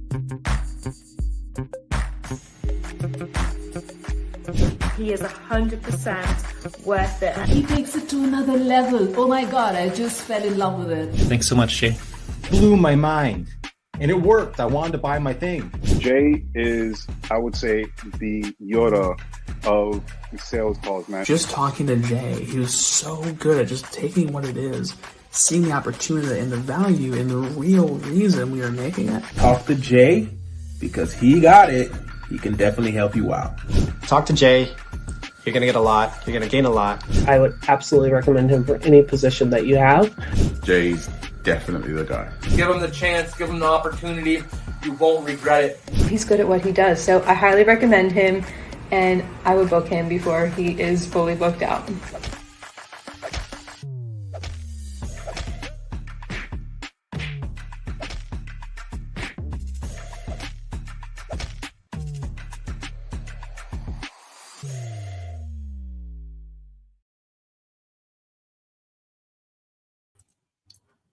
He is 100% worth it. He takes it to another level. Oh my God, I just fell in love with it. Thanks so much, Jay. Blew my mind. And it worked. I wanted to buy my thing. Jay is, I would say, the Yoda of sales calls, man. Just talking to Jay, he was so good at just taking what it is, seeing the opportunity and the value and the real reason we were making it. Talk to Jay because he got it. He can definitely help you out. Talk to Jay. You're going to get a lot. You're going to gain a lot. I would absolutely recommend him for any position that you have. Jay's definitely the guy. Give him the chance, give him the opportunity. You won't regret it. He's good at what he does, so I highly recommend him, and I would book him before he is fully booked out.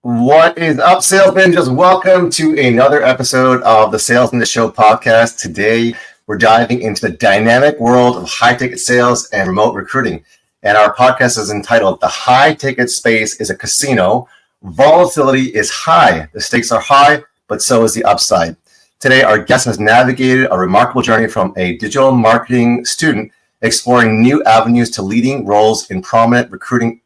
What is up, salesmen? Just welcome to another episode of the Sales in the Show podcast. Today, we're diving into the dynamic world of high-ticket sales and remote recruiting. And our podcast is entitled, The High-Ticket Space is a Casino. Volatility is high. The stakes are high, but so is the upside. Today, our guest has navigated a remarkable journey from a digital marketing student, exploring new avenues to leading roles in prominent recruiting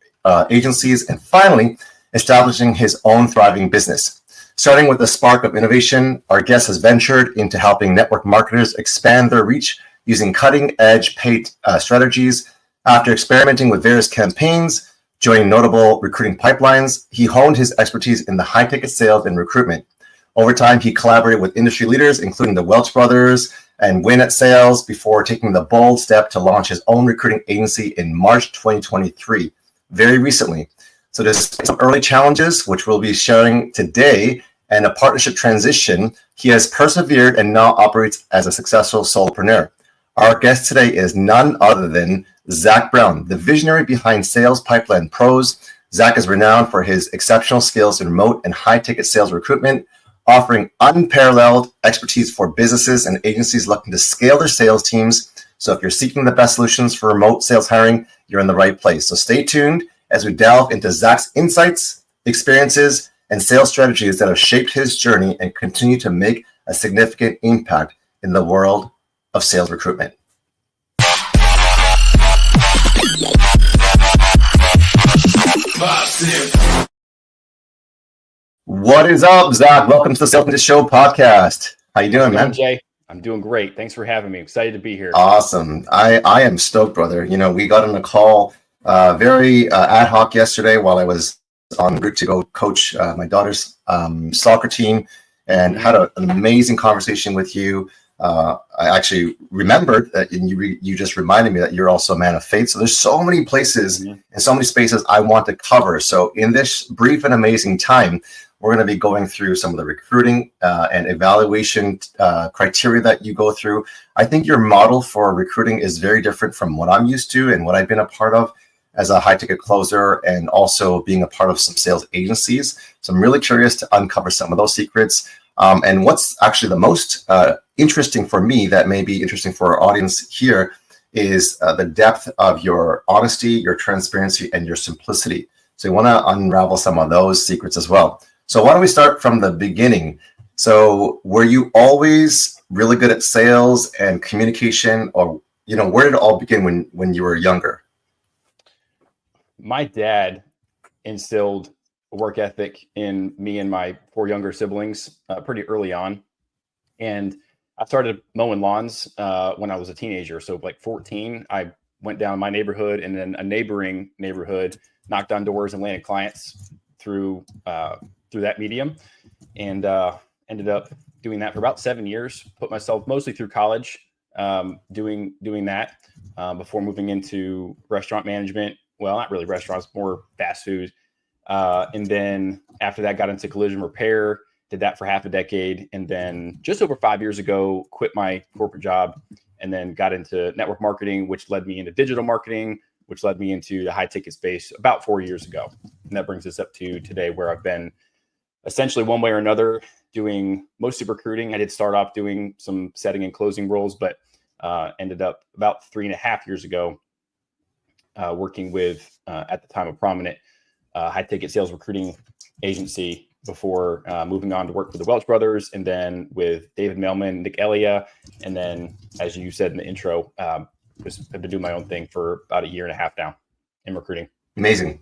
agencies, and finally, establishing his own thriving business. Starting with the spark of innovation, our guest has ventured into helping network marketers expand their reach using cutting-edge paid strategies. After experimenting with various campaigns, joining notable recruiting pipelines, he honed his expertise in the high-ticket sales and recruitment. Over time, he collaborated with industry leaders, including the Welch brothers and Win at Sales, before taking the bold step to launch his own recruiting agency in March 2023, very recently. So there's some early challenges, which we'll be sharing today, and a partnership transition. He has persevered and now operates as a successful solopreneur. Our guest today is none other than Zach Brown, the visionary behind Sales Pipeline Pros. Zach is renowned for his exceptional skills in remote and high-ticket sales recruitment, offering unparalleled expertise for businesses and agencies looking to scale their sales teams. So if you're seeking the best solutions for remote sales hiring, you're in the right place. So stay tuned as we delve into Zach's insights, experiences, and sales strategies that have shaped his journey and continue to make a significant impact in the world of sales recruitment. What is up, Zach? Welcome to the Sales in the Show podcast. How you doing, man? Jay, I'm doing great. Thanks for having me. Excited to be here. Awesome. I am stoked, brother. You know, we got on a call very ad hoc yesterday while I was en route to go coach my daughter's soccer team, and had an amazing conversation with you. I actually remembered that you just reminded me that you're also a man of faith. So there's so many places and so many spaces I want to cover. So in this brief and amazing time, we're going to be going through some of the recruiting and evaluation criteria that you go through. I think your model for recruiting is very different from what I'm used to and what I've been a part of as a high-ticket closer, and also being a part of some sales agencies. So I'm really curious to uncover some of those secrets. And what's actually the most interesting for me, that may be interesting for our audience here, is the depth of your honesty, your transparency, and your simplicity. So we want to unravel some of those secrets as well. So why don't we start from the beginning? So were you always really good at sales and communication, or where did it all begin when you were younger? My dad instilled a work ethic in me and my 4 younger siblings pretty early on. And I started mowing lawns when I was a teenager. So like 14, I went down my neighborhood and then a neighboring neighborhood, knocked on doors and landed clients through that medium, and ended up doing that for about 7 years. Put myself mostly through college doing that before moving into restaurant management. Well, not really restaurants, more fast food. And then after that, got into collision repair, did that for half a decade. And then just over 5 years ago, quit my corporate job and then got into network marketing, which led me into digital marketing, which led me into the high ticket space about 4 years ago. And that brings us up to today, where I've been essentially one way or another doing mostly recruiting. I did start off doing some setting and closing roles, but ended up about 3.5 years ago working with, at the time, a prominent high ticket sales recruiting agency before moving on to work with the Welch brothers, and then with David Mailman, Nick Elia. And then, as you said in the intro, I've been doing my own thing for about 1.5 years now in recruiting. Amazing.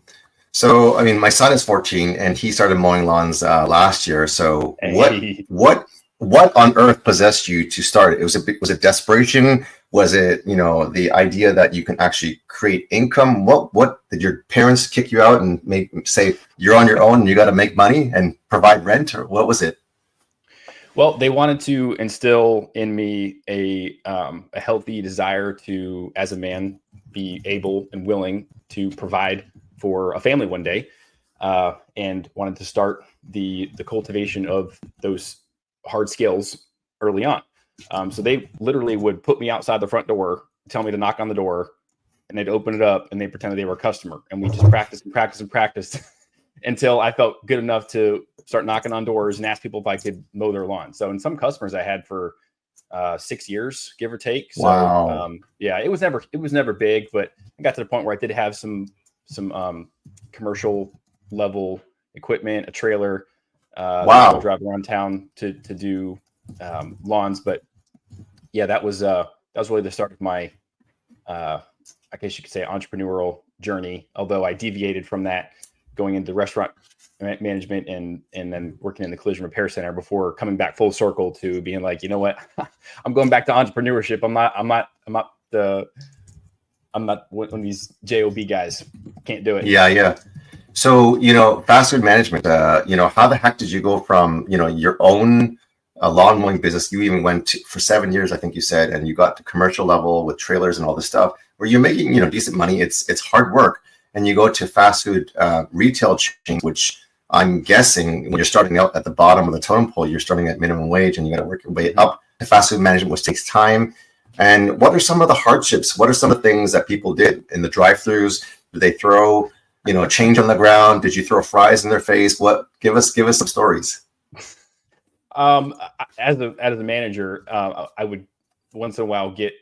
So, I mean, my son is 14 and he started mowing lawns last year. So what on earth possessed you to start it? Was it desperation? Was it, the idea that you can actually create income? What did your parents kick you out and say you're on your own and you got to make money and provide rent, or what was it? Well, they wanted to instill in me a healthy desire to, as a man, be able and willing to provide for a family one day, and wanted to start the cultivation of those hard skills early on. So they literally would put me outside the front door, tell me to knock on the door, and they'd open it up and they pretended they were a customer. And we just practiced and practiced and practiced until I felt good enough to start knocking on doors and ask people if I could mow their lawn. So in some customers I had for 6 years, give or take. So wow. Yeah, it was never big, but I got to the point where I did have some commercial level equipment, a trailer, wow, drive around town to do lawns. But yeah, that was really the start of my, I guess you could say, entrepreneurial journey. Although I deviated from that, going into restaurant management and then working in the collision repair center before coming back full circle to being like, you know what, I'm going back to entrepreneurship. I'm not one of these JOB guys. Can't do it. Yeah. So, fast food management, how the heck did you go from, your own lawn mowing business? You even went for 7 years, I think you said, and you got to commercial level with trailers and all this stuff where you're making, decent money. It's hard work. And you go to fast food retail chains, which I'm guessing when you're starting out at the bottom of the totem pole, you're starting at minimum wage and you got to work your way up to fast food management, which takes time. And what are some of the hardships? What are some of the things that people did in the drive-thrus? Did they throw, change on the ground? Did you throw fries in their face? Give us some stories. As a manager, I would once in a while get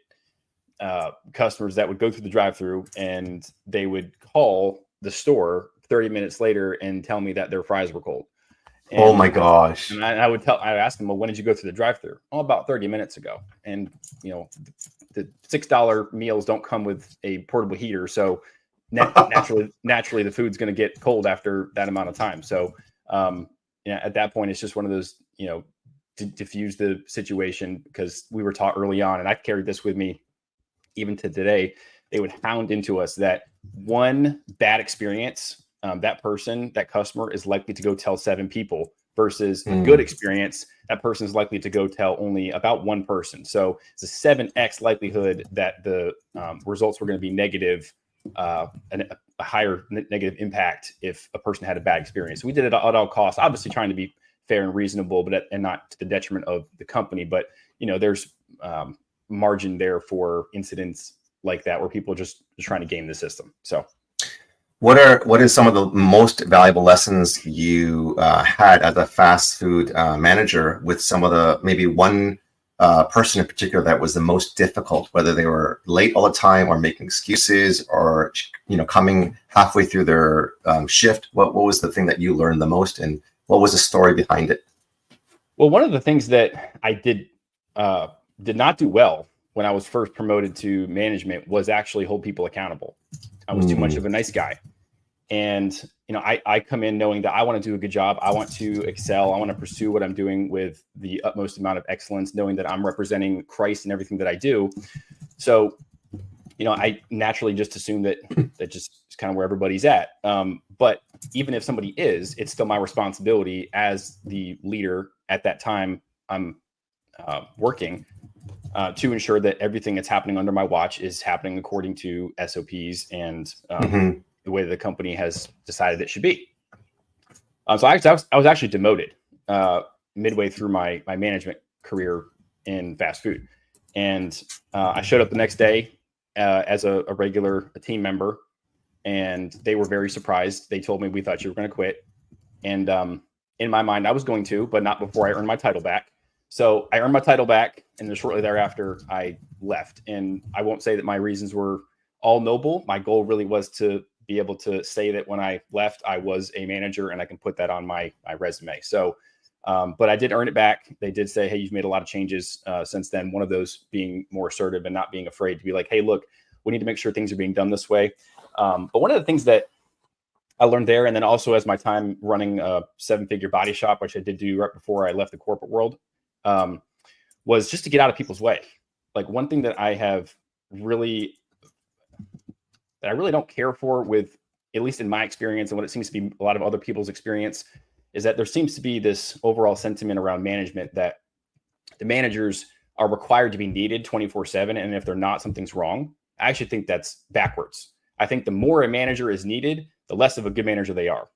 customers that would go through the drive-thru and they would call the store 30 minutes later and tell me that their fries were cold. And oh my gosh. And I would ask them, well, when did you go through the drive-thru? Oh, about 30 minutes ago. And the $6 meals don't come with a portable heater. So naturally the food's going to get cold after that amount of time. So, at that point, it's just one of those, to diffuse the situation, because we were taught early on, and I carried this with me even to today. They would hound into us that one bad experience, that customer is likely to go tell 7 people, versus a good experience, that person is likely to go tell only about 1 person. So it's a 7x likelihood that the results were going to be negative, and a higher negative impact if a person had a bad experience. So we did it at all costs, obviously trying to be fair and reasonable, and not to the detriment of the company. But there's margin there for incidents like that where people are just trying to game the system. So what is some of the most valuable lessons you had as a fast food manager, with some of the, maybe one person in particular that was the most difficult, whether they were late all the time or making excuses, or coming halfway through their shift? What was the thing that you learned the most, and what was the story behind it? Well, one of the things that I did not do well when I was first promoted to management was actually hold people accountable. I was too much of a nice guy. And, I come in knowing that I want to do a good job. I want to excel. I want to pursue what I'm doing with the utmost amount of excellence, knowing that I'm representing Christ in everything that I do. So, I naturally just assume that just is kind of where everybody's at. But even if somebody is, it's still my responsibility as the leader at that time I'm working to ensure that everything that's happening under my watch is happening according to SOPs and the way that the company has decided it should be. So I was actually demoted midway through my management career in fast food. And I showed up the next day as a regular team member, and they were very surprised. They told me, we thought you were going to quit. And in my mind, I was going to, but not before I earned my title back. So I earned my title back, and then shortly thereafter, I left. And I won't say that my reasons were all noble. My goal really was to be able to say that when I left, I was a manager, and I can put that on my resume. So, but I did earn it back. They did say, hey, you've made a lot of changes since then. One of those being more assertive and not being afraid to be like, hey, look, we need to make sure things are being done this way. But one of the things that I learned there, and then also as my time running a 7-figure body shop, which I did do right before I left the corporate world, was just to get out of people's way. Like one thing that I really don't care for, with at least in my experience and what it seems to be a lot of other people's experience, is that there seems to be this overall sentiment around management that the managers are required to be needed 24/7. And if they're not, something's wrong. I actually think that's backwards. I think the more a manager is needed, the less of a good manager they are.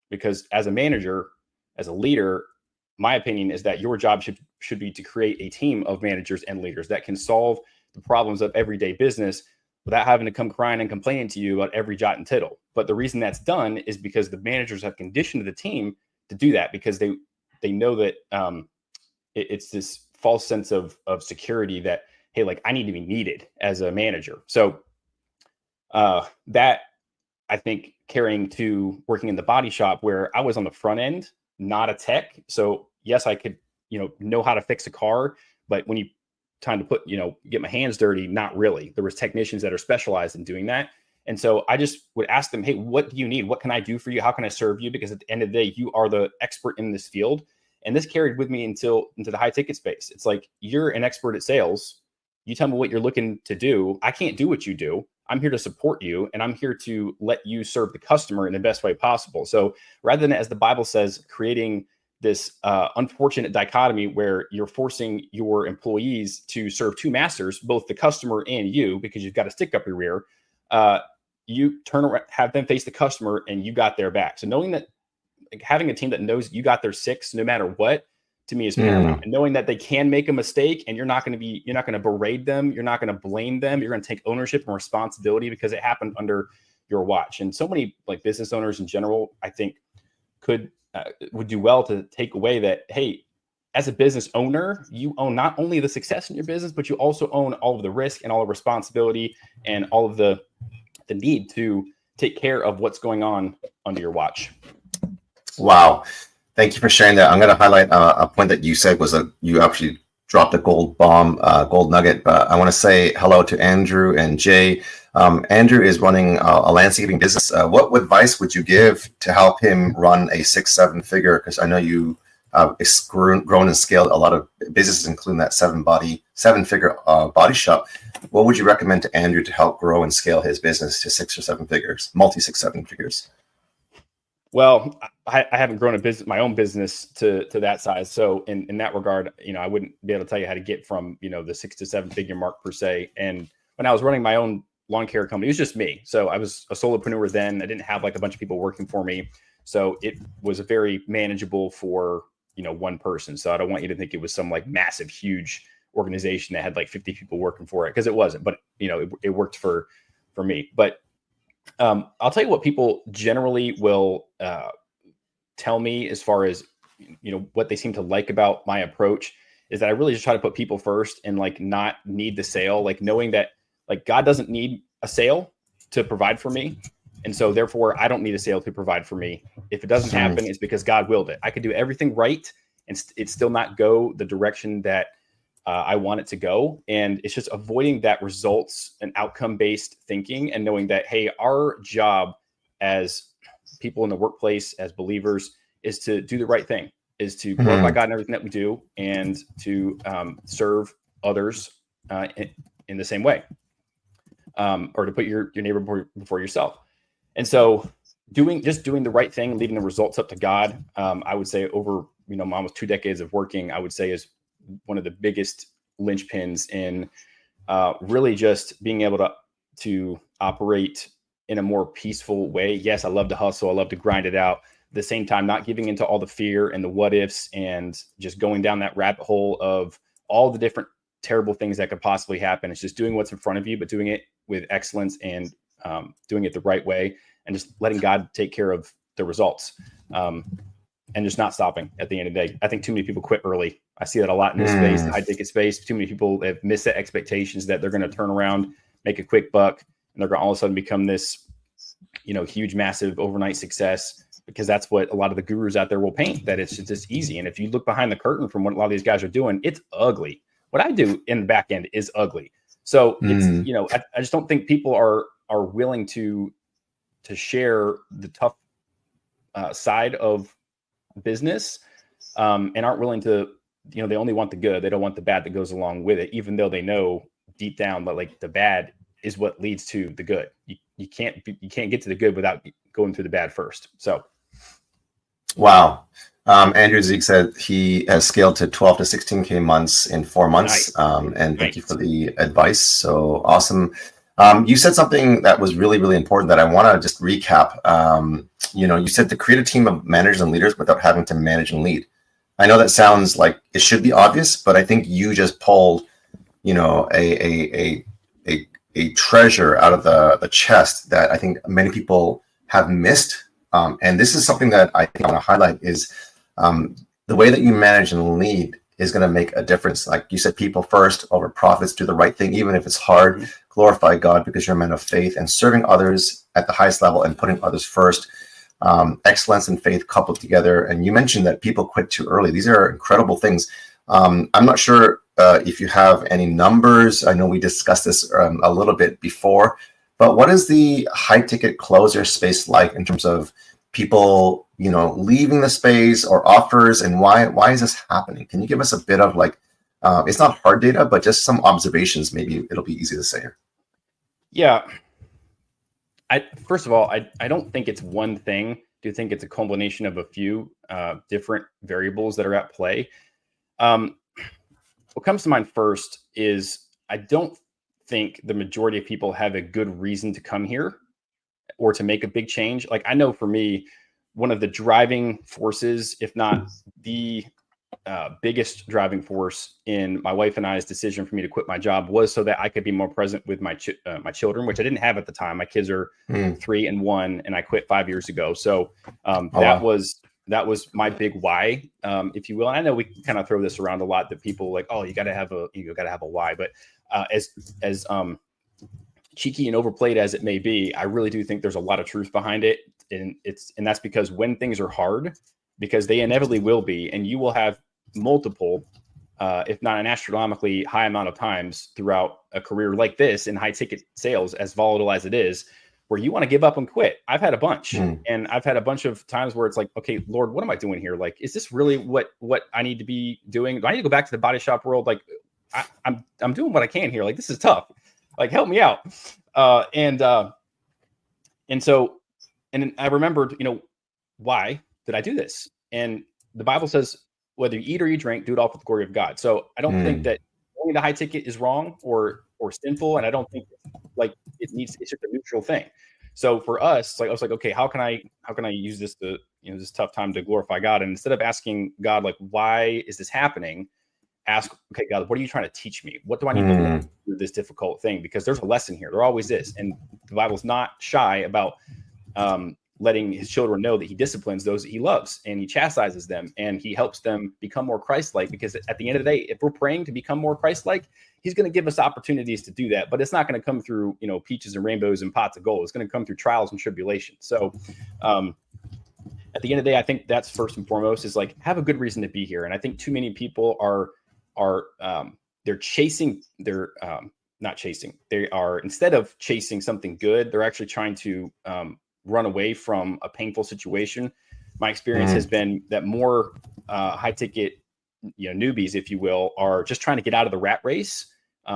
Because as a manager, as a leader, my opinion is that your job should be to create a team of managers and leaders that can solve the problems of everyday business without having to come crying and complaining to you about every jot and tittle. But the reason that's done is because the managers have conditioned the team to do that, because they know that it's this false sense of security that, hey, like I need to be needed as a manager. So that I think carrying to working in the body shop, where I was on the front end, not a tech. So yes, I could, know how to fix a car, but when you time to put, get my hands dirty, not really. There was technicians that are specialized in doing that. And so I just would ask them, hey, what do you need? What can I do for you? How can I serve you? Because at the end of the day, you are the expert in this field. And this carried with me into the high ticket space. It's like, you're an expert at sales. You tell me what you're looking to do. I can't do what you do. I'm here to support you, and I'm here to let you serve the customer in the best way possible. So rather than, as the Bible says, creating this unfortunate dichotomy where you're forcing your employees to serve two masters, both the customer and you, because you've got a stick up your rear, you turn around, have them face the customer, and you got their back. So knowing that, like, having a team that knows you got their six no matter what, to me is paramount. And knowing that they can make a mistake, and you're not going to berate them. You're not going to blame them. You're going to take ownership and responsibility because it happened under your watch. And so many like business owners in general, I think would do well to take away that, hey, as a business owner, you own not only the success in your business, but you also own all of the risk and all the responsibility and all of the need to take care of what's going on under your watch. Wow. Thank you for sharing that. I'm going to highlight a point that you said was you actually dropped a gold bomb, gold nugget. But I want to say hello to Andrew and Jay. Andrew is running a landscaping business. What advice would you give to help him run a 6-7 figure? Because I know you grown and scaled a lot of businesses, including that 7-figure body shop. What would you recommend to Andrew to help grow and scale his business to 6 or 7 figures, multi 6-7 figures? Well, I haven't grown my own business to that size. So in that regard, I wouldn't be able to tell you how to get from, the 6 to 7 figure mark per se. And when I was running my own lawn care company, it was just me. So I was a solopreneur then. I didn't have like a bunch of people working for me. So it was very manageable for, one person. So I don't want you to think it was some like massive, huge organization that had like 50 people working for it, because it wasn't. But, it worked for me. But I'll tell you what people generally will tell me as far as, what they seem to like about my approach is that I really just try to put people first and like not need the sale, like knowing that like God doesn't need a sale to provide for me. And so therefore I don't need a sale to provide for me. If it doesn't happen, it's because God willed it. I could do everything right and it still not go the direction that I want it to go. And it's just avoiding that results and outcome-based thinking and knowing that, hey, our job as people in the workplace, as believers, is to do the right thing, is to glorify God in everything that we do, and to serve others in the same way, or to put your neighbor before yourself. And so doing the right thing, leaving the results up to God, I would say over, almost 2 decades of working, I would say is one of the biggest linchpins in really just being able to operate in a more peaceful way. Yes, I love to hustle. I love to grind it out. At the same time, not giving into all the fear and the what ifs and just going down that rabbit hole of all the different terrible things that could possibly happen. It's just doing what's in front of you, but doing it with excellence and doing it the right way, and just letting God take care of the results. and just not stopping at the end of the day. I think too many people quit early. I see that a lot in this space, the high ticket space. Too many people have missed the expectations that they're going to turn around, make a quick buck, and they're going to all of a sudden become this, huge, massive overnight success, because that's what a lot of the gurus out there will paint, that it's just easy. And if you look behind the curtain from what a lot of these guys are doing, it's ugly. What I do in the back end is ugly. So it's, I just don't think people are willing to share the tough side of business, and aren't willing to, they only want the good. They don't want the bad that goes along with it, even though they know deep down that like the bad is what leads to the good. You can't get to the good without going through the bad first. So. Wow. Andrew Zeek said he has scaled to 12 to 16K months in 4 months. Nice. And thank you for the advice. So awesome. You said something that was really, really important that I want to just recap. You said to create a team of managers and leaders without having to manage and lead. I know that sounds like it should be obvious, but I think you just pulled, a treasure out of the chest that I think many people have missed. And this is something that I think I want to highlight is the way that you manage and lead is going to make a difference. Like you said, people first over profits, do the right thing, even if it's hard, glorify God because you're a man of faith, and serving others at the highest level and putting others first. Excellence and faith coupled together. And you mentioned that people quit too early. These are incredible things. I'm not sure if you have any numbers. I know we discussed this a little bit before, but what is the high ticket closer space like in terms of people, leaving the space or offers, and why is this happening? Can you give us a bit of it's not hard data, but just some observations? Maybe it'll be easy to say. Yeah. First of all, I don't think it's one thing. I do think it's a combination of a few different variables that are at play. What comes to mind first is I don't think the majority of people have a good reason to come here or to make a big change. Like I know for me, one of the driving forces, if not the biggest driving force in my wife and I's decision for me to quit my job, was so that I could be more present with my children, which I didn't have at the time. My kids are 3 and 1, and I quit 5 years ago. So that was my big why, if you will. And I know we kind of throw this around a lot, that people like, oh, you got to have a why. But as cheeky and overplayed as it may be, I really do think there's a lot of truth behind it. And that's because when things are hard, because they inevitably will be, and you will have multiple, if not an astronomically high amount of times throughout a career like this in high ticket sales, as volatile as it is, where you want to give up and quit. I've had a bunch, and I've had a bunch of times where it's like, okay, Lord, what am I doing here? Like, is this really what I need to be doing? Do I need to go back to the body shop world? Like, I'm doing what I can here. Like, this is tough. Like, help me out. And then I remembered, why did I do this? And the Bible says, whether you eat or you drink, do it all for the glory of God. So I don't think that going to high ticket is wrong or sinful. And I don't think it's just a neutral thing. So for us, I was like, okay, how can I use this to, this tough time to glorify God? And instead of asking God, like, why is this happening? Ask, okay, God, what are you trying to teach me? What do I need to learn through this difficult thing? Because there's a lesson here. There always is. And the Bible's not shy about letting his children know that he disciplines those that he loves, and he chastises them, and he helps them become more Christ-like. Because at the end of the day, if we're praying to become more Christ-like, he's going to give us opportunities to do that. But it's not going to come through, peaches and rainbows and pots of gold. It's going to come through trials and tribulations. So at the end of the day, I think that's first and foremost, is like, have a good reason to be here. And I think too many people they're chasing, instead of chasing something good, they're actually trying to run away from a painful situation. My experience has been that more high ticket, newbies, if you will, are just trying to get out of the rat race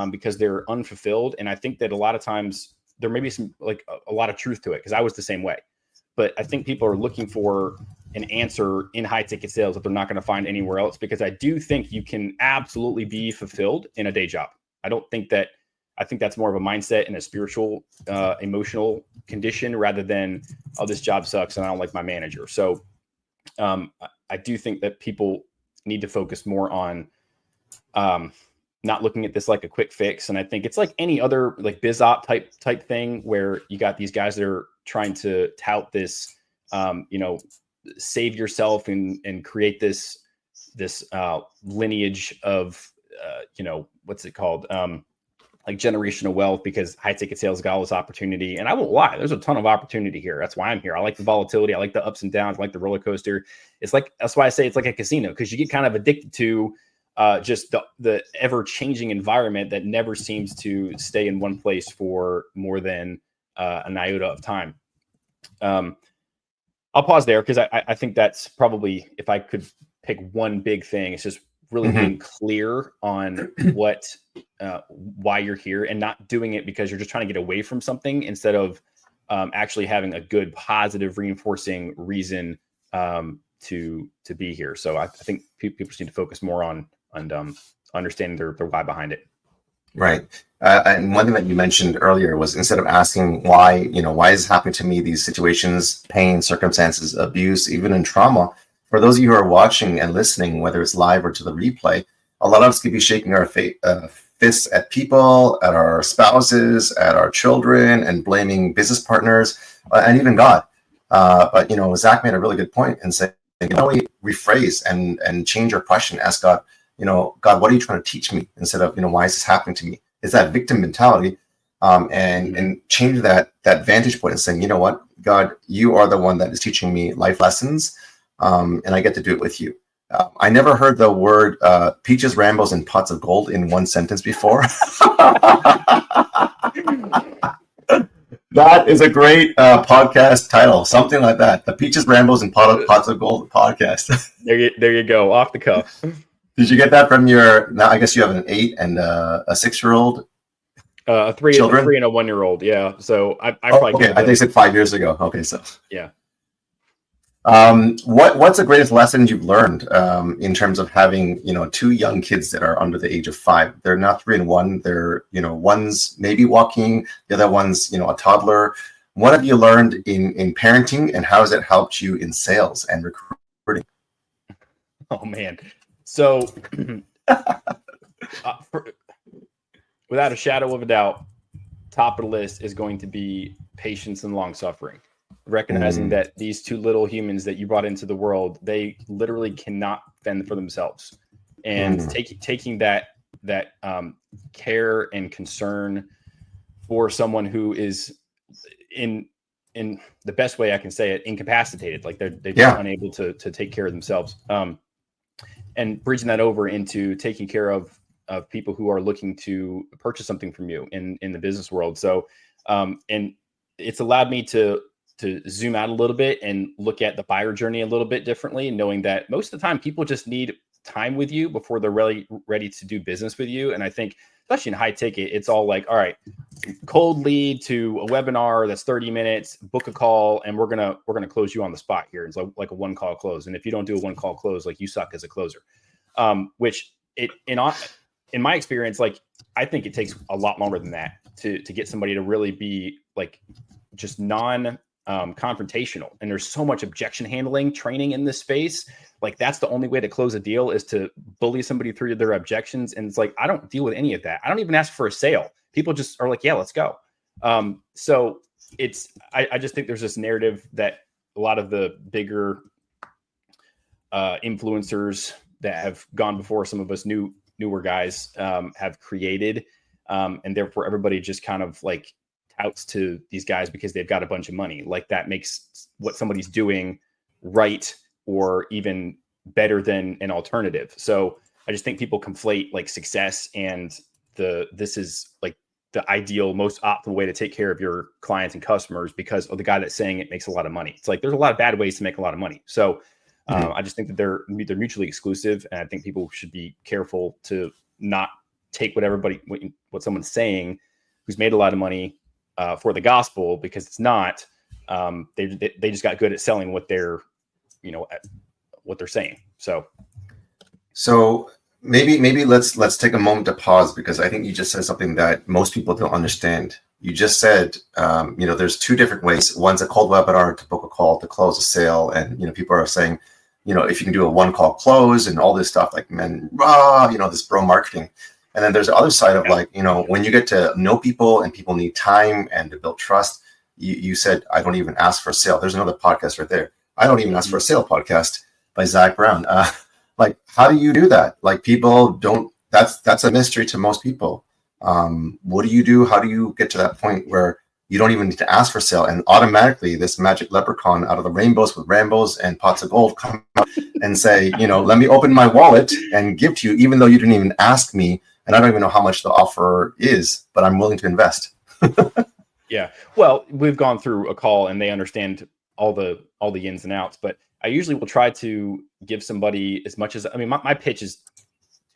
because they're unfulfilled. And I think that a lot of times there may be some, a lot of truth to it, because I was the same way. But I think people are looking for an answer in high ticket sales that they're not going to find anywhere else, because I do think you can absolutely be fulfilled in a day job. I think that's more of a mindset and a spiritual, emotional condition, rather than, oh, this job sucks and I don't like my manager. So I do think that people need to focus more on not looking at this like a quick fix. And I think it's like any other biz op type thing, where you got these guys that are trying to tout this, save yourself and create this lineage of what's it called, like generational wealth, because high ticket sales got all this opportunity. And I won't lie, there's a ton of opportunity here. That's why I'm here. I like the volatility. I like the ups and downs. I like the roller coaster. That's why I say it's like a casino, because you get kind of addicted to just the ever changing environment that never seems to stay in one place for more than an iota of time. I'll pause there, because I think that's probably, if I could pick one big thing, it's just really being clear on why you're here, and not doing it because you're just trying to get away from something, instead of actually having a good, positive, reinforcing reason to be here. So I think people just need to focus more on understanding their why behind it. Right. And one thing that you mentioned earlier was, instead of asking why is this happening to me, these situations, pain, circumstances, abuse, even in trauma, for those of you who are watching and listening, whether it's live or to the replay, a lot of us could be shaking our fists at people, at our spouses, at our children, and blaming business partners, and even God. But Zach made a really good point and said, not only rephrase and change your question, ask God, God, what are you trying to teach me? Instead of, why is this happening to me? It's that victim mentality, and change that vantage point and saying, you know what, God, you are the one that is teaching me life lessons, and I get to do it with you. I never heard the word peaches, rainbows, and pots of gold in one sentence before. That is a great podcast title, something like that. The Peaches, Rainbows, and Pots of Gold podcast. There you go, off the cuff. Did you get that from now I guess you have an 8 and a 6-year-old? A 3 and a 1-year-old, yeah. So I probably okay. I think you said 5 years ago. Okay, so yeah. What's the greatest lesson you've learned in terms of having 2 young kids that are under the age of 5? They're not 3 and 1. They're one's maybe walking, the other one's a toddler. What have you learned in parenting, and how has it helped you in sales and recruiting? Oh man, so without a shadow of a doubt, top of the list is going to be patience and long suffering. Recognizing that these 2 little humans that you brought into the world, they literally cannot fend for themselves, and taking that care and concern for someone who is in the best way I can say it, incapacitated, like they're just unable to take care of themselves, and bridging that over into taking care of people who are looking to purchase something from you in the business world. So and it's allowed me to zoom out a little bit and look at the buyer journey a little bit differently, knowing that most of the time people just need time with you before they're ready to do business with you. And I think, especially in high ticket, it's all like, all right, cold lead to a webinar that's 30 minutes, book a call, and we're gonna close you on the spot here. It's like a 1-call close. And if you don't do a 1-call close, like, you suck as a closer. Which in my experience, like, I think it takes a lot longer than that to get somebody to really be like just confrontational. And there's so much objection handling training in this space. Like, that's the only way to close a deal, is to bully somebody through their objections. And it's like, I don't deal with any of that. I don't even ask for a sale. People just are like, yeah, let's go. So I just think there's this narrative that a lot of the bigger influencers that have gone before some of us newer guys have created. And therefore everybody just kind of like touts to these guys because they've got a bunch of money. Like, that makes what somebody's doing right or even better than an alternative. So I just think people conflate like success and this is like the ideal, most optimal way to take care of your clients and customers because of the guy that's saying it makes a lot of money. It's like, there's a lot of bad ways to make a lot of money. So I just think that they're mutually exclusive. And I think people should be careful to not take what someone's saying who's made a lot of money for the gospel, because it's not. They just got good at selling what they're saying. So maybe let's take a moment to pause, because I think you just said something that most people don't understand. You just said, there's 2 different ways. One's a cold webinar to book a call to close a sale, and people are saying, if you can do a 1-call close and all this stuff, like, man, this bro marketing. And then there's the other side of like, when you get to know people and people need time and to build trust, you said, I don't even ask for a sale. There's another podcast right there. I Don't Even Ask for a Sale podcast by Zach Brown. Like, how do you do that? Like, people don't, that's a mystery to most people. What do you do? How do you get to that point where you don't even need to ask for sale, and automatically this magic leprechaun out of the rainbows with Rambos and pots of gold come out and say, let me open my wallet and give to you, even though you didn't even ask me, and I don't even know how much the offer is, but I'm willing to invest. Yeah. Well, we've gone through a call and they understand all the ins and outs, but I usually will try to give somebody as much as, my pitch is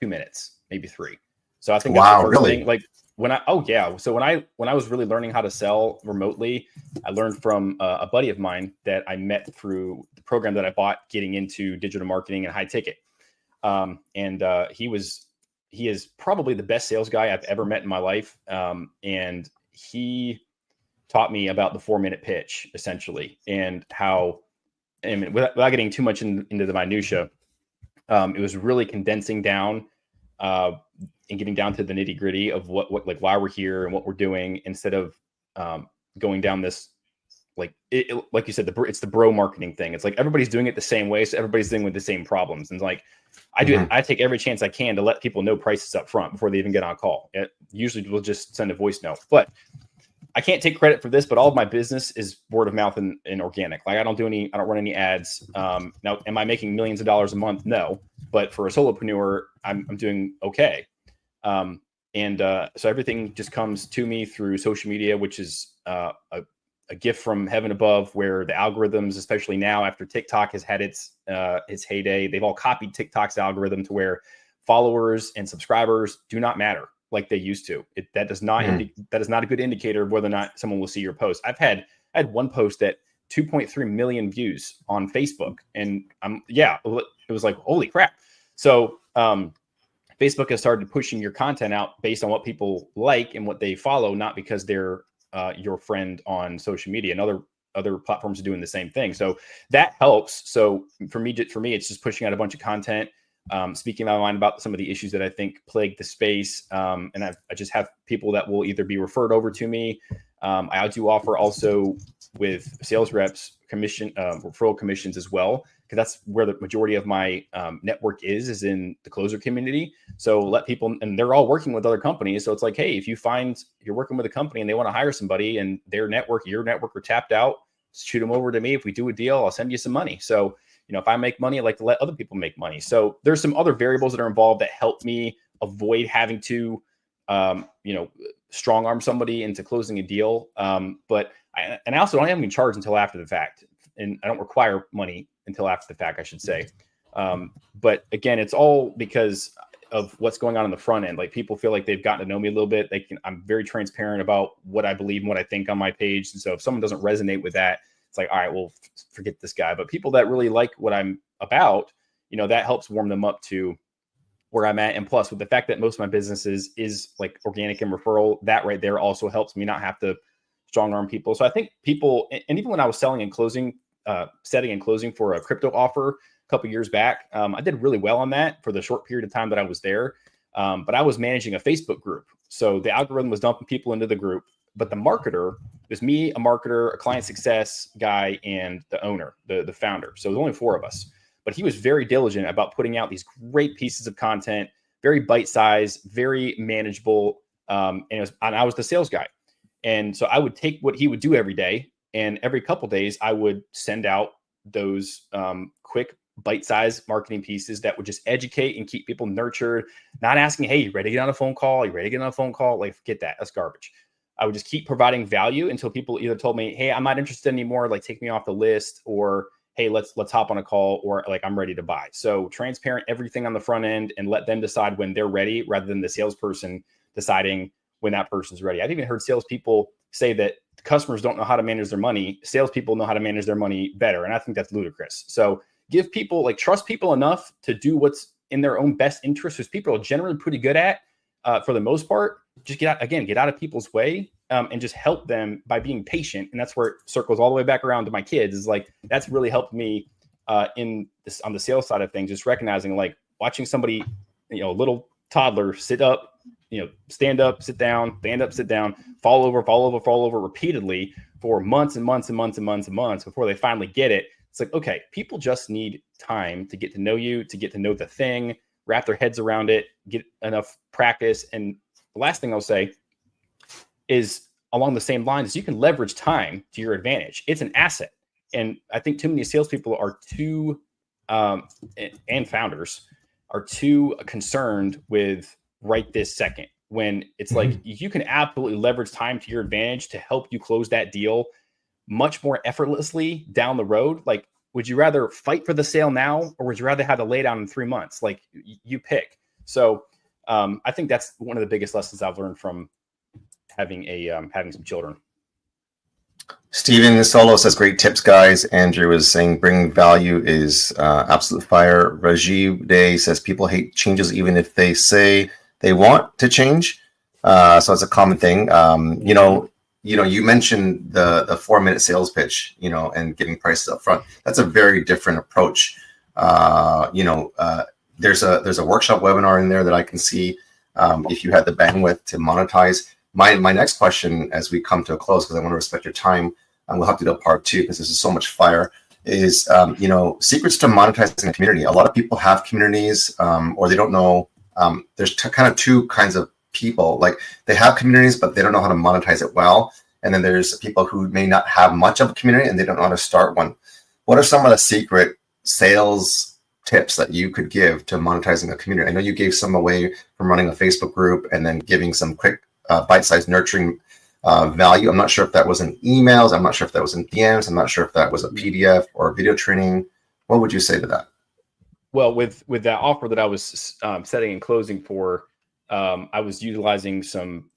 2 minutes, maybe 3. So I think that's the first thing. Like, so when I was really learning how to sell remotely, I learned from a buddy of mine that I met through the program that I bought getting into digital marketing and high ticket. He is probably the best sales guy I've ever met in my life. And he taught me about the 4-minute pitch essentially, and how, without getting too much into the minutia, it was really condensing down, and getting down to the nitty gritty of what why we're here and what we're doing, instead of going down this, like you said, it's the bro marketing thing. It's like everybody's doing it the same way, so everybody's dealing with the same problems. And like I take every chance I can to let people know prices up front before they even get on a call. It usually will just send a voice note, but I can't take credit for this, but all of my business is word of mouth and organic. Like I don't run any ads. Now, am I making millions of dollars a month? No, but for a solopreneur, I'm doing okay. So everything just comes to me through social media, which is a gift from heaven above, where the algorithms, especially now after TikTok has had its heyday, they've all copied TikTok's algorithm to where followers and subscribers do not matter like they used to. That is not a good indicator of whether or not someone will see your post. I had one post at 2.3 million views on Facebook, and it was like, holy crap. So Facebook has started pushing your content out based on what people like and what they follow, not because they're your friend on social media, and other platforms are doing the same thing. So that helps. So for me, it's just pushing out a bunch of content, speaking my mind about some of the issues that I think plague the space. And I just have people that will either be referred over to me. I do offer also with sales reps referral commissions as well, because that's where the majority of my network is in the closer community. So let people, and they're all working with other companies. So it's like, hey, if you find you're working with a company and they want to hire somebody and your network are tapped out, shoot them over to me. If we do a deal, I'll send you some money. So, if I make money, I like to let other people make money. So there's some other variables that are involved that help me avoid having to, strong arm somebody into closing a deal. But I also don't have any charge until after the fact, and I don't require money until after the fact, I should say. But again, it's all because of what's going on the front end. Like, people feel like they've gotten to know me a little bit. I'm very transparent about what I believe and what I think on my page. And so if someone doesn't resonate with that, it's like, all right, well, forget this guy. But people that really like what I'm about, that helps warm them up to where I'm at. And plus, with the fact that most of my businesses is like organic and referral, that right there also helps me not have to strong arm people. So I think people, and even when I was selling and closing, setting and closing for a crypto offer a couple years back, I did really well on that for the short period of time that I was there. But I was managing a Facebook group. So the algorithm was dumping people into the group, but the marketer was me, a marketer, a client success guy, and the owner, the founder. So there's only 4 of us, but he was very diligent about putting out these great pieces of content, very bite-sized, very manageable. And I was the sales guy. And so I would take what he would do every day, and every couple days I would send out those quick bite-sized marketing pieces that would just educate and keep people nurtured, not asking, hey, you ready to get on a phone call? You ready to get on a phone call? Like, forget that. That's garbage. I would just keep providing value until people either told me, hey, I'm not interested anymore. Like, take me off the list, or, hey, let's hop on a call, or like, I'm ready to buy. So transparent everything on the front end, and let them decide when they're ready, rather than the salesperson deciding when that person's ready. I've even heard salespeople say that customers don't know how to manage their money. Salespeople know how to manage their money better. And I think that's ludicrous. So give people, trust people enough to do what's in their own best interest, which people are generally pretty good at for the most part. Just get out of people's way, and just help them by being patient. And that's where it circles all the way back around to my kids. Is like, that's really helped me on the sales side of things, just recognizing, like, watching somebody, a little toddler sit up, stand up, sit down, stand up, sit down, fall over repeatedly for months and months and months and months and months before they finally get it. It's like, okay, people just need time to get to know you, to get to know the thing, wrap their heads around it, get enough practice. And the last thing I'll say is along the same lines is you can leverage time to your advantage. It's an asset. And I think too many salespeople are too, and founders are too concerned with right this second, when it's like you can absolutely leverage time to your advantage to help you close that deal much more effortlessly down the road. Like, would you rather fight for the sale now, or would you rather have the lay down in 3 months? Like, you pick. So I think that's one of the biggest lessons I've learned from having some children. Steven Solo says, great tips, guys. Andrew is saying bringing value is absolute fire. Rajiv Day says people hate changes even if they say they want to change. So it's a common thing. You mentioned the 4-minute sales pitch, and giving prices up front. That's a very different approach. There's a workshop webinar in there that I can see if you had the bandwidth to monetize. My next question, as we come to a close, because I want to respect your time, and we'll have to do a part 2 because this is so much fire, is secrets to monetizing a community. A lot of people have communities, or they don't know. There's kind of 2 kinds of people. Like, they have communities, but they don't know how to monetize it well. And then there's people who may not have much of a community and they don't know how to start one. What are some of the secret sales tips that you could give to monetizing a community? I know you gave some away from running a Facebook group and then giving some quick bite-sized nurturing value. I'm not sure if that was in emails. I'm not sure if that was in DMs. I'm not sure if that was a PDF or a video training. What would you say to that? Well, with that offer that I was setting and closing for, I was utilizing some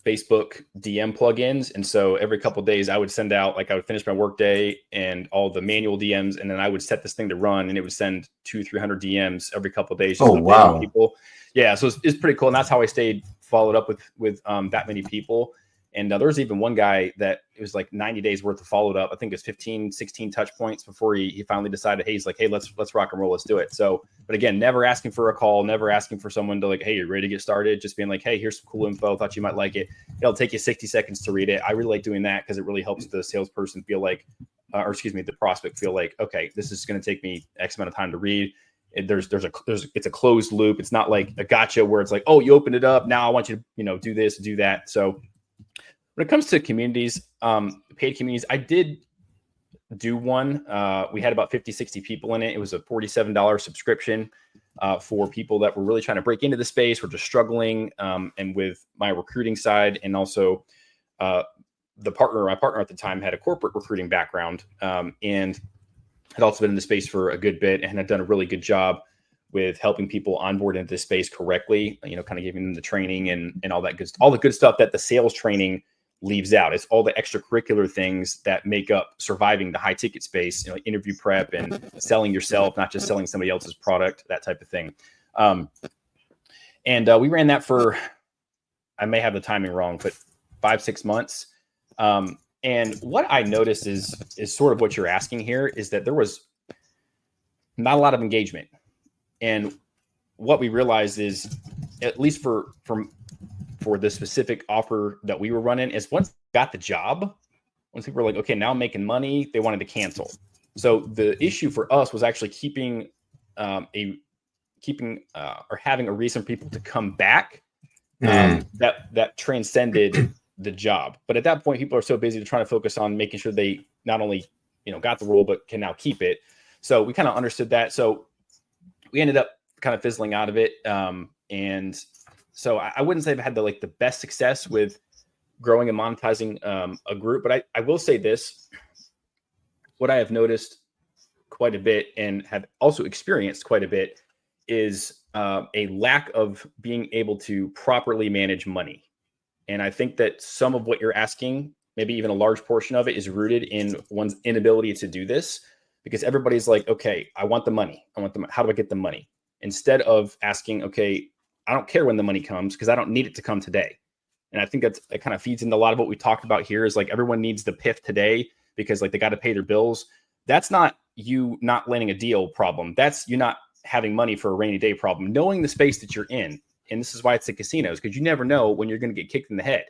Facebook DM plugins. And so every couple of days I would send out, like, I would finish my workday and all the manual DMs, and then I would set this thing to run, and it would send 200-300 DMs every couple of days. Oh, wow. People. Yeah. So it's pretty cool. And that's how I stayed followed up with that many people. And there was even one guy that it was like 90 days worth of followed up. I think it was 15, 16 touch points before he finally decided, hey, he's like, hey, let's rock and roll. Let's do it. So, but again, never asking for a call, never asking for someone to, like, hey, you're ready to get started. Just being like, hey, here's some cool info. Thought you might like it. It'll take you 60 seconds to read it. I really like doing that because it really helps the salesperson feel like, the prospect feel like, okay, this is going to take me X amount of time to read. It's a closed loop. It's not like a gotcha where it's like, oh, you opened it up. Now I want you to, do this, do that. So when it comes to communities, paid communities, I did do one. We had about 50, 60 people in it. It was a $47 subscription for people that were really trying to break into the space, were just struggling. And with my recruiting side, and also my partner at the time had a corporate recruiting background, and had also been in the space for a good bit and had done a really good job with helping people onboard into this space correctly, kind of giving them the training and all the good stuff that the sales training leaves out. It's all the extracurricular things that make up surviving the high ticket space, interview prep and selling yourself, not just selling somebody else's product, that type of thing. And we ran that for, I may have the timing wrong, but 5-6 months. And what I noticed is sort of what you're asking here, is that there was not a lot of engagement. And what we realized is, at least for the specific offer that we were running, is once they got the job, once people were like, okay, now I'm making money, they wanted to cancel. So the issue for us was actually having a reason for people to come back that transcended the job. But at that point, people are so busy to try to focus on making sure they not only got the role, but can now keep it. So we kind of understood that. So we ended up kind of fizzling out of it. And so I wouldn't say I've had the best success with growing and monetizing a group, but I will say this: what I have noticed quite a bit and have also experienced quite a bit is a lack of being able to properly manage money. And I think that some of what you're asking, maybe even a large portion of it, is rooted in one's inability to do this, because everybody's like, okay, I want the money. How do I get the money? Instead of asking, okay, I don't care when the money comes because I don't need it to come today. And I think that kind of feeds into a lot of what we talked about here, is like everyone needs the PIF today because they got to pay their bills. That's not you not landing a deal problem. That's you not having money for a rainy day problem. Knowing the space that you're in. And this is why it's the casinos, because you never know when you're going to get kicked in the head.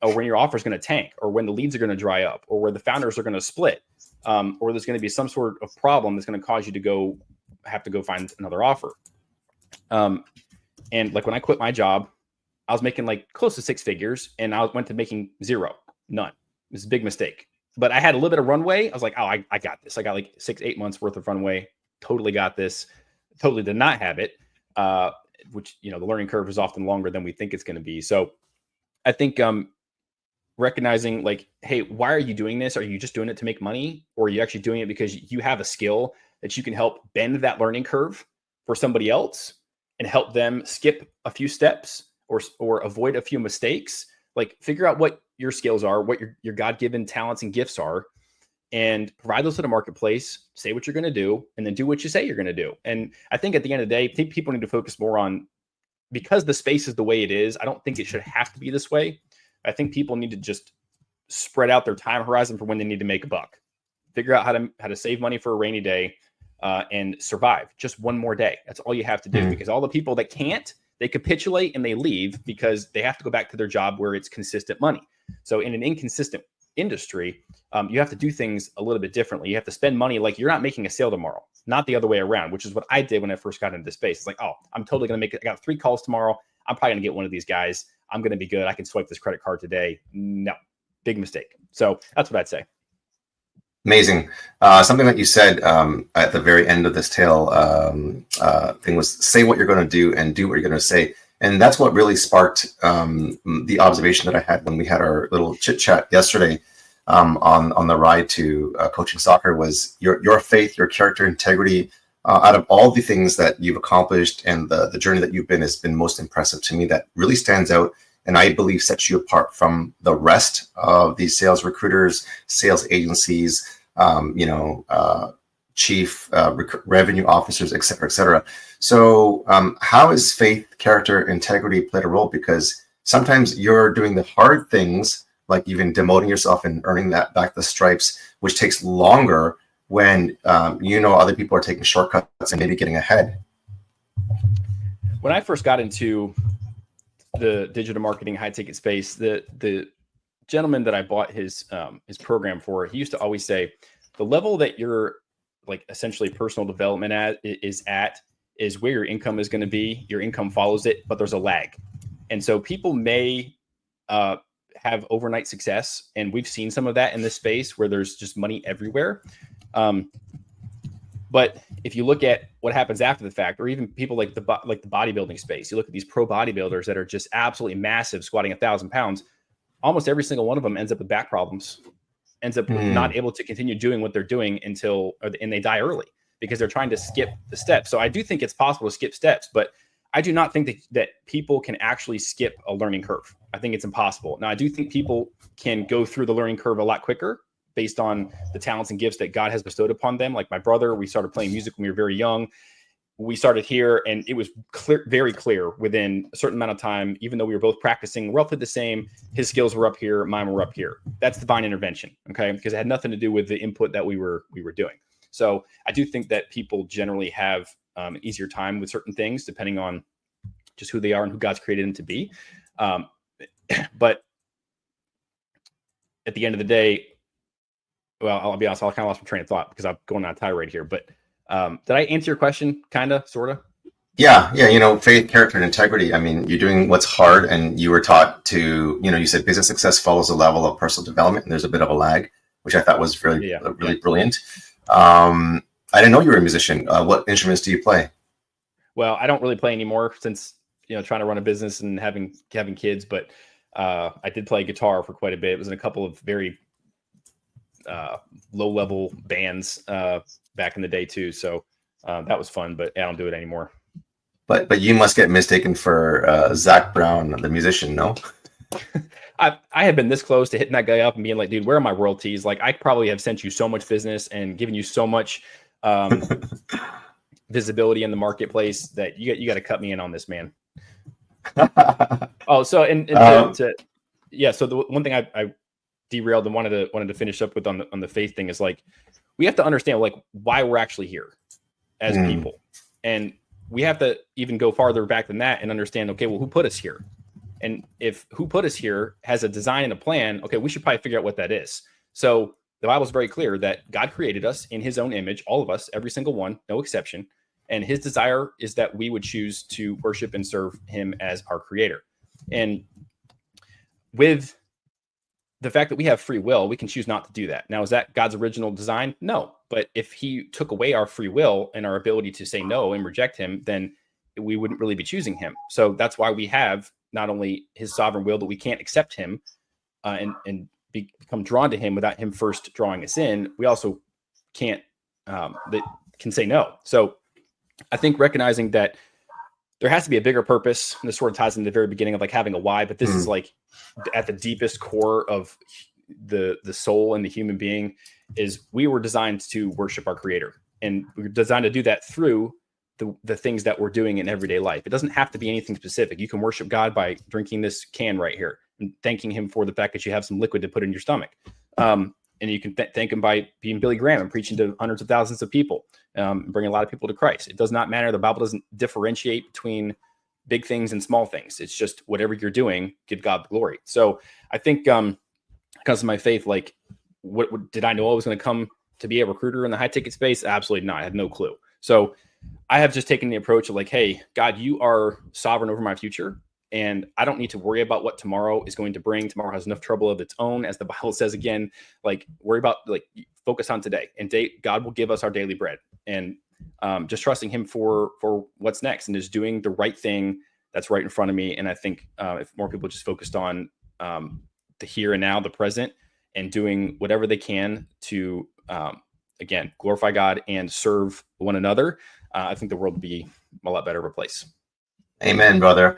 when your offer is going to tank, or when the leads are going to dry up, or where the founders are going to split, or there's going to be some sort of problem that's going to cause you to have to go find another offer. And like when I quit my job, I was making like close to 6 figures, and I went to making none. It was a big mistake. But I had a little bit of runway. I was like, oh, I got this. I got like 6-8 months worth of runway. Totally got this. Totally did not have it, which, the learning curve is often longer than we think it's going to be. So I think recognizing like, hey, why are you doing this? Are you just doing it to make money? Or are you actually doing it because you have a skill that you can help bend that learning curve for somebody else and help them skip a few steps or avoid a few mistakes? Like, figure out what your skills are, what your God-given talents and gifts are, and provide those to the marketplace, say what you're going to do, and then do what you say you're going to do. And I think at the end of the day, I think people need to focus more on, because the space is the way it is, I don't think it should have to be this way. I think people need to just spread out their time horizon for when they need to make a buck. Figure out how to save money for a rainy day and survive just one more day. That's all you have to do, because all the people that can't, they capitulate and they leave because they have to go back to their job where it's consistent money. So in an inconsistent industry, you have to do things a little bit differently. You have to spend money like you're not making a sale tomorrow, not the other way around, which is what I did when I first got into this space. It's like, oh, I'm totally going to make it. I got 3 calls tomorrow. I'm probably going to get one of these guys. I'm going to be good. I can swipe this credit card today. No, big mistake. So that's what I'd say. Amazing. Something that you said at the very end of this tale thing was, say what you're going to do and do what you're going to say. And that's what really sparked the observation that I had when we had our little chit chat yesterday on the ride to coaching soccer, was your faith, your character, integrity. Out of all the things that you've accomplished and the journey that you've been, has been most impressive to me. That really stands out, and I believe sets you apart from the rest of these sales recruiters, sales agencies, chief revenue officers, et cetera, et cetera. So how has faith, character, integrity played a role? Because sometimes you're doing the hard things, like even demoting yourself and earning that back the stripes, which takes longer when other people are taking shortcuts and maybe getting ahead. When I first got into the digital marketing high ticket space, the gentleman that I bought his program for, he used to always say, the level that you're like essentially personal development is where your income is going to be. Your income follows it, but there's a lag. And so people may have overnight success, and we've seen some of that in this space where there's just money everywhere. But if you look at what happens after the fact, or even people like the bodybuilding space, you look at these pro bodybuilders that are just absolutely massive, squatting 1,000 pounds. Almost every single one of them ends up with back problems, ends up not able to continue doing what they're doing and they die early because they're trying to skip the steps. So I do think it's possible to skip steps, but I do not think that people can actually skip a learning curve. I think it's impossible. Now, I do think people can go through the learning curve a lot quicker based on the talents and gifts that God has bestowed upon them. Like my brother, we started playing music when we were very young. We started here, and it was very clear within a certain amount of time, even though we were both practicing roughly the same, his skills were up here, mine were up here. That's divine intervention, okay? Because it had nothing to do with the input that we were doing. So I do think that people generally have an easier time with certain things, depending on just who they are and who God's created them to be. But at the end of the day, well, I'll be honest, I kind of lost my train of thought because I'm going on a tirade here. But did I answer your question? Kind of, sort of? Yeah. Faith, character, and integrity. I mean, you're doing what's hard, and you were taught to, you said business success follows a level of personal development, and there's a bit of a lag, which I thought was really brilliant. I didn't know you were a musician. What instruments do you play? Well, I don't really play anymore since, trying to run a business and having kids, but I did play guitar for quite a bit. It was in a couple of very low-level bands back in the day too. So that was fun, but I don't do it anymore. But you must get mistaken for Zach Brown, the musician, no? I have been this close to hitting that guy up and being like, dude, where are my royalties? Like, I probably have sent you so much business and given you so much visibility in the marketplace that you got to cut me in on this, man. Oh, so so the one thing I derailed and wanted to finish up with on the faith thing is, like, we have to understand like why we're actually here as people, and we have to even go farther back than that and understand, okay, well, who put us here? And if who put us here has a design and a plan, okay, we should probably figure out what that is. So the Bible is very clear that God created us in his own image, all of us, every single one, no exception. And his desire is that we would choose to worship and serve him as our creator. And with the fact that we have free will, we can choose not to do that. Now, is that God's original design? No. But if he took away our free will and our ability to say no and reject him, then we wouldn't really be choosing him. So that's why we have not only his sovereign will, but we can't accept him and become drawn to him without him first drawing us in. We also can't can say no. So I think recognizing that there has to be a bigger purpose. And this sort of ties into the very beginning of like having a why, but this is like at the deepest core of the soul and the human being is we were designed to worship our creator, and we're designed to do that through the things that we're doing in everyday life. It doesn't have to be anything specific. You can worship God by drinking this can right here and thanking him for the fact that you have some liquid to put in your stomach. And you can thank him by being Billy Graham and preaching to hundreds of thousands of people, bringing a lot of people to Christ. It does not matter. The Bible doesn't differentiate between big things and small things. It's just whatever you're doing, give God the glory. So I think because of my faith, like what did I know I was going to come to be a recruiter in the high ticket space? Absolutely not. I had no clue. So I have just taken the approach of like, hey, God, you are sovereign over my future. And I don't need to worry about what tomorrow is going to bring. Tomorrow has enough trouble of its own. As the Bible says again, like worry about, like focus on today, and God will give us our daily bread, and just trusting him for what's next and just doing the right thing that's right in front of me. And I think if more people just focused on the here and now, the present, and doing whatever they can to, again, glorify God and serve one another, I think the world would be a lot better of a place. Amen, brother.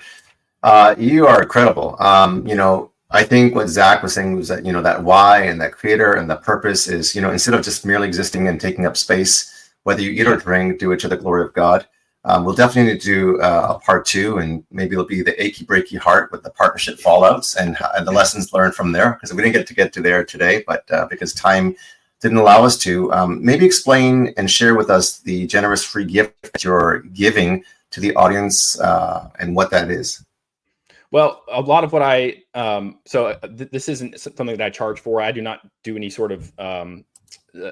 You are incredible. I think what Zach was saying was that, that why and that creator and the purpose is, instead of just merely existing and taking up space, whether you eat or drink, do it to the glory of God. We'll definitely need to do a part 2, and maybe it'll be the achy breaky heart with the partnership fallouts and the lessons learned from there, because we didn't get to there today, but because time didn't allow us to, maybe explain and share with us the generous free gift that you're giving to the audience and what that is. Well, a lot of what this isn't something that I charge for. I do not do any sort of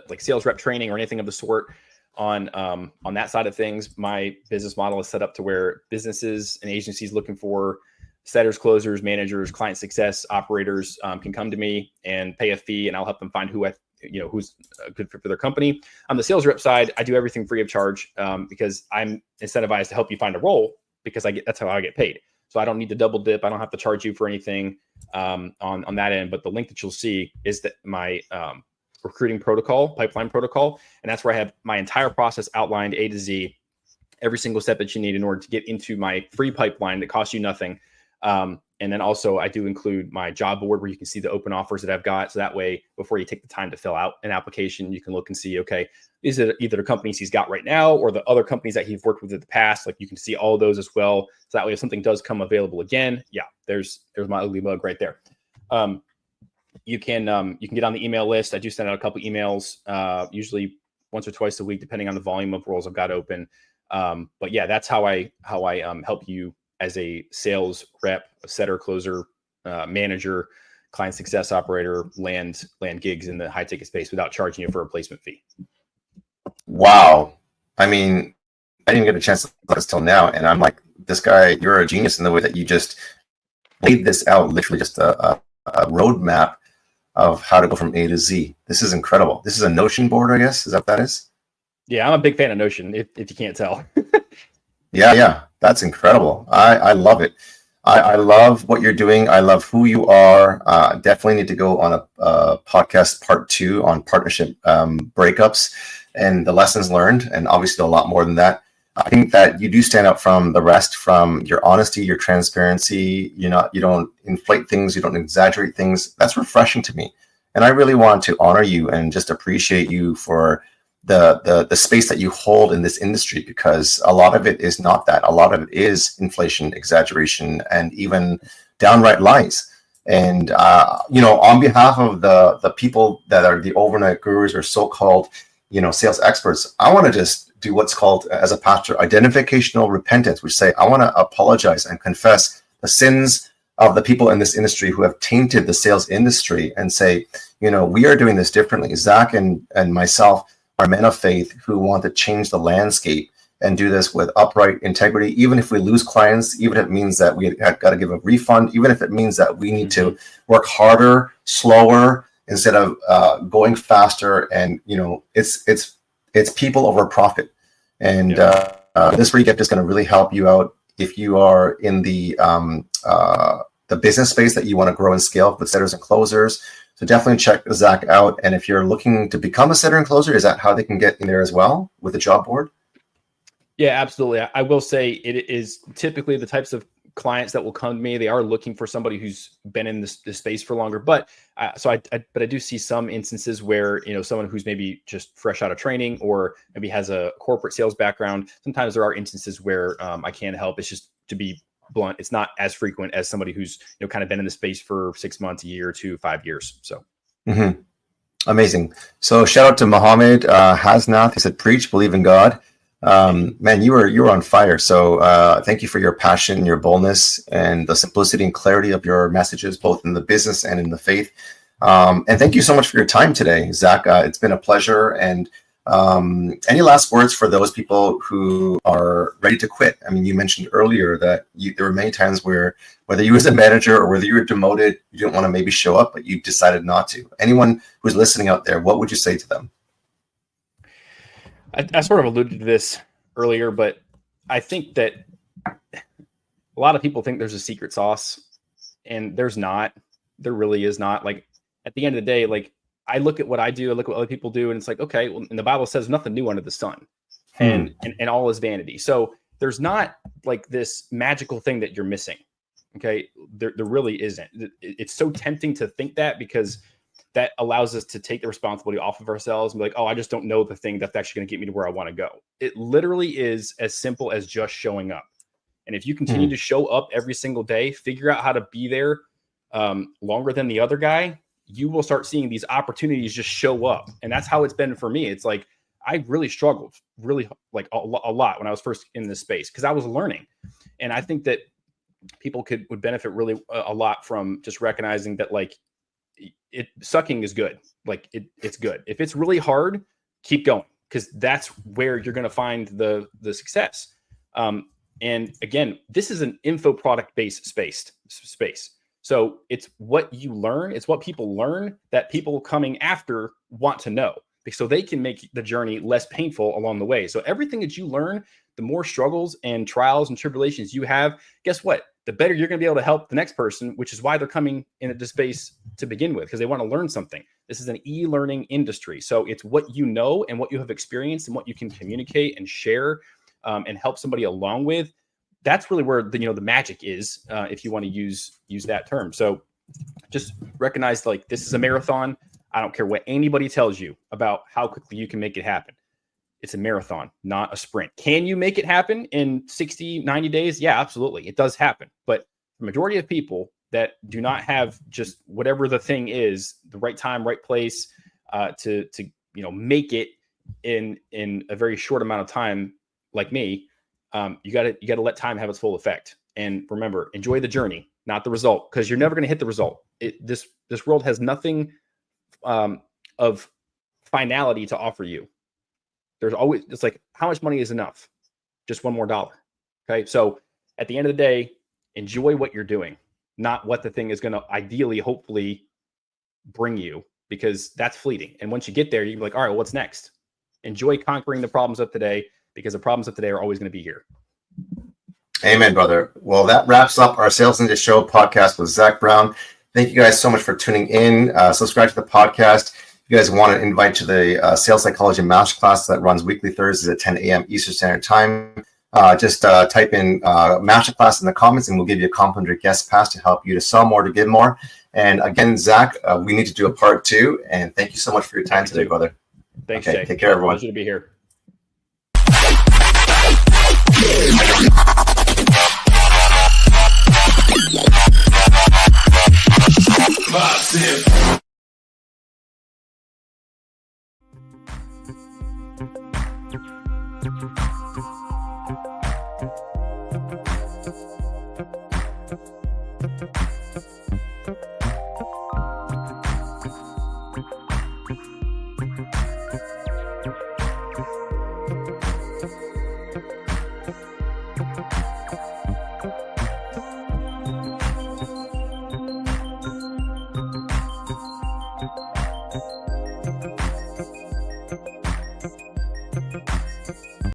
like sales rep training or anything of the sort on that side of things. My business model is set up to where businesses and agencies looking for setters, closers, managers, client success operators can come to me and pay a fee, and I'll help them find who's a good fit for their company. On the sales rep side, I do everything free of charge because I'm incentivized to help you find a role, because that's how I get paid. So I don't need to double dip. I don't have to charge you for anything on that end. But the link that you'll see is that my recruiting protocol, pipeline protocol, and that's where I have my entire process outlined A to Z, every single step that you need in order to get into my free pipeline that costs you nothing. And then also I do include my job board where you can see the open offers that I've got. So that way, before you take the time to fill out an application, you can look and see, okay, is it either the companies he's got right now or the other companies that he's worked with in the past? Like you can see all of those as well. So that way, if something does come available again, yeah, there's my ugly mug right there. You can get on the email list. I do send out a couple emails, usually once or twice a week, depending on the volume of roles I've got open. But yeah, that's how I help you as a sales rep, a setter, closer, manager, client success operator, land gigs in the high ticket space without charging you for a placement fee. Wow. I mean, I didn't get a chance to look at this till now, and I'm like, this guy, you're a genius in the way that you just laid this out, literally just a roadmap of how to go from A to Z. This is incredible. This is a Notion board, I guess. Is that what that is? Yeah, I'm a big fan of Notion, if you can't tell. Yeah. That's incredible. I love it. I love what you're doing. I love who you are. Definitely need to go on a podcast part 2 on partnership breakups and the lessons learned, and obviously a lot more than that. I think that you do stand out from the rest, from your honesty, your transparency. You don't inflate things. You don't exaggerate things. That's refreshing to me. And I really want to honor you and just appreciate you for the space that you hold in this industry, because a lot of it is not that. A lot of it is inflation, exaggeration, and even downright lies. And, on behalf of the people that are the overnight gurus or so-called, sales experts, I want to just do what's called, as a pastor, identificational repentance, which say, I want to apologize and confess the sins of the people in this industry who have tainted the sales industry and say, we are doing this differently. Zach and myself are men of faith who want to change the landscape and do this with upright integrity, even if we lose clients, even if it means that we have got to give a refund, even if it means that we need to work harder, slower, instead of going faster. And it's people over profit. And this free gift is going to really help you out if you are in the business space that you want to grow and scale with setters and closers. So definitely check Zach out. And if you're looking to become a setter and closer, is that how they can get in there as well with the job board? Yeah, absolutely. I will say it is typically the types of clients that will come to me. They are looking for somebody who's been in this space for longer. But I do see some instances where, someone who's maybe just fresh out of training or maybe has a corporate sales background. Sometimes there are instances where I can help. It's just, to be blunt, it's not as frequent as somebody who's kind of been in the space for 6 months, a year, 2, 5 years. So. Amazing. So shout out to Mohammed Hasnath. He said, "Preach, believe in God." Man, you were on fire. So thank you for your passion, your boldness, and the simplicity and clarity of your messages, both in the business and in the faith. And thank you so much for your time today, Zach. It's been a pleasure. And any last words for those people who are ready to quit? I mean, you mentioned earlier that there were many times where, whether you was a manager or whether you were demoted, you didn't want to maybe show up, but you decided not to. Anyone who's listening out there, what would you say to them? I sort of alluded to this earlier, but I think that a lot of people think there's a secret sauce, and there's not. There really is not. Like, at the end of the day, like, I look at what I do, I look at what other people do, and it's like, okay, well, and the Bible says nothing new under the sun, and all is vanity. So there's not like this magical thing that you're missing. Okay, there really isn't. It's so tempting to think that, because that allows us to take the responsibility off of ourselves and be like, oh, I just don't know the thing that's actually going to get me to where I want to go. It literally is as simple as just showing up. And if you continue to show up every single day, figure out how to be there longer than the other guy, you will start seeing these opportunities just show up. And that's how it's been for me. It's like, I really struggled like a lot when I was first in this space, because I was learning. And I think that people would benefit really a lot from just recognizing that, like, sucking is good. Like, it's good. If it's really hard, keep going, because that's where you're going to find the success. And again, this is an info product based space. So it's what you learn. It's what people learn that people coming after want to know, so they can make the journey less painful along the way. So everything that you learn, the more struggles and trials and tribulations you have, guess what? The better you're going to be able to help the next person, which is why they're coming into space to begin with, because they want to learn something. This is an e-learning industry. So it's what you know and what you have experienced and what you can communicate and share and help somebody along with. That's really where the magic is, if you want to use that term. So just recognize, like, this is a marathon. I don't care what anybody tells you about how quickly you can make it happen. It's a marathon, not a sprint. Can you make it happen in 60, 90 days? Yeah, absolutely. It does happen. But the majority of people that do not have just whatever the thing is, the right time, right place, to make it in a very short amount of time, like me, you got to let time have its full effect. And remember, enjoy the journey, not the result, because you're never going to hit the result. This world has nothing of finality to offer you. There's always, it's like, how much money is enough? Just one more dollar. Okay. So at the end of the day, enjoy what you're doing, not what the thing is going to ideally, hopefully bring you, because that's fleeting. And once you get there, you can be like, all right, well, what's next? Enjoy conquering the problems of today, because the problems of today are always going to be here. Amen, brother. Well, that wraps up our Sales Ninja Show podcast with Zach Brown. Thank you guys so much for tuning in. Subscribe to the podcast. If you guys want to invite to the Sales Psychology Masterclass that runs weekly Thursdays at 10 a.m. Eastern Standard Time, just type in Masterclass in the comments, and we'll give you a complimentary guest pass to help you to sell more, to give more. And again, Zach, we need to do a part 2. And thank you so much for your time today, brother. Thanks, okay, Jay. Take care, everyone. Pleasure to be here. Massive.